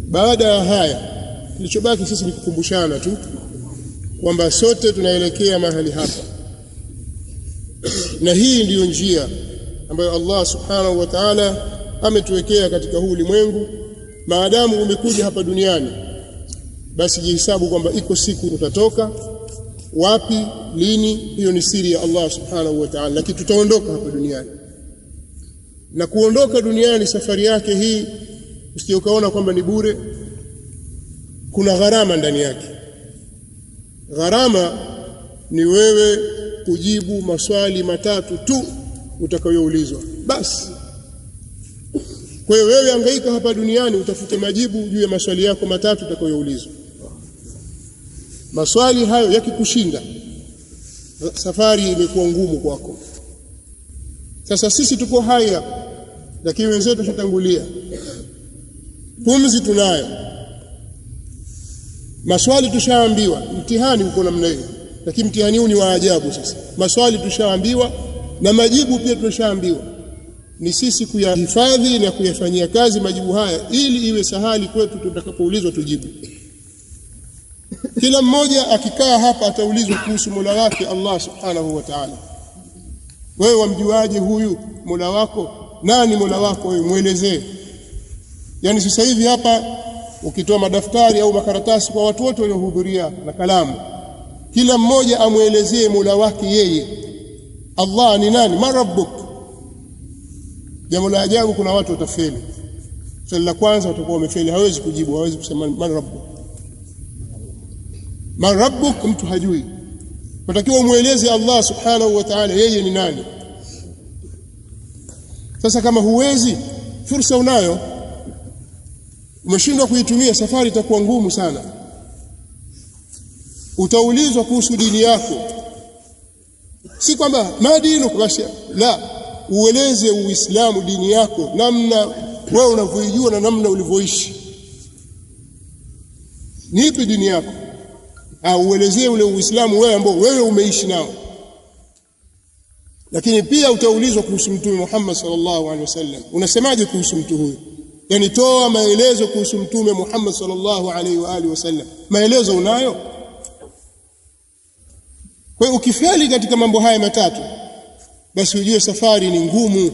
Baada ya haya, kilichobaki sisi ni kukumbushana tu kwamba sote tunaelekea mahali hapa, na hii ndiyo njia ambayo Allah subhanahu wa ta'ala ametuwekea katika huu ulimwengu. Maadamu umekuja hapa duniani, basi jihesabu kwamba iko siku utatoka. Wapi, lini, hiyo ni siri ya Allah subhanahu wa ta'ala, lakini tutaondoka hapa duniani. Na kuondoka duniani, safari yake hii usije ukaona kwamba ni bure. Kuna gharama ndani yake. Gharama ni wewe kujibu maswali matatu tu utakayoulizwa basi. Kwa hiyo wewe hangaika hapa duniani utafute majibu juu ya maswali yako matatu utakayoulizwa. Maswali hayo yakikushinda, safari imekuwa ngumu kwako. Sasa sisi tuko hai hapa, lakini wenzetu tutangulia. Pumzi tunayo, maswali tushaambiwa, mtihani uko namna hiyo, lakini mtihani huu ni wa ajabu. Sasa maswali tushaambiwa na majibu pia tushaambiwa. Ni sisi kuyahifadhi na kuyafanyia kazi majibu haya ili iwe sahali kwetu tutakapoulizwa tujibu. Kila mmoja akikaa hapa ataulizwa kuhusu Mola wake Allah subhanahu wa ta'ala. Wewe wamjuaje huyu Mola wako? Nani Mola wako wewe? Muelezee. Yani sasa hivi hapa ukitoa madaftari au makaratasi kwa watu wote waliohudhuria na kalamu, kila mmoja amuelezee Mola wake yeye. Allah ni nani? Man rabbuk? Jambo la ajabu, kuna watu watafeli. Swali la kwanza watakuwa wamefeli, hawezi kujibu, hawezi kusema man rabbuk. Man rabbuk, mtu hajui. Unatakiwa mueleze Allah subhanahu wa ta'ala yeye ni nani. Sasa kama huwezi, fursa unayo, umeshindwa kuitumia, safari itakuwa ngumu sana. Utaulizwa kuhusu dini yako, si kwamba madini basi, la, ueleze Uislamu, dini yako, namna wewe unavyojua na namna ulivyoishi. Nipi dini yako? Uelezee ule Uislamu wewe ambao wewe umeishi nao. Lakini pia utaulizwa kuhusu Mtume Muhammad sallallahu alaihi wasallam. Unasemaje kuhusu mtu huyu? Yani toa maelezo kuhusu Mtume Muhammad sallallahu alaihi wa alihi wasallam. Maelezo unayo? Kwa hiyo ukifeli katika mambo haya matatu, basi ujue safari ni ngumu.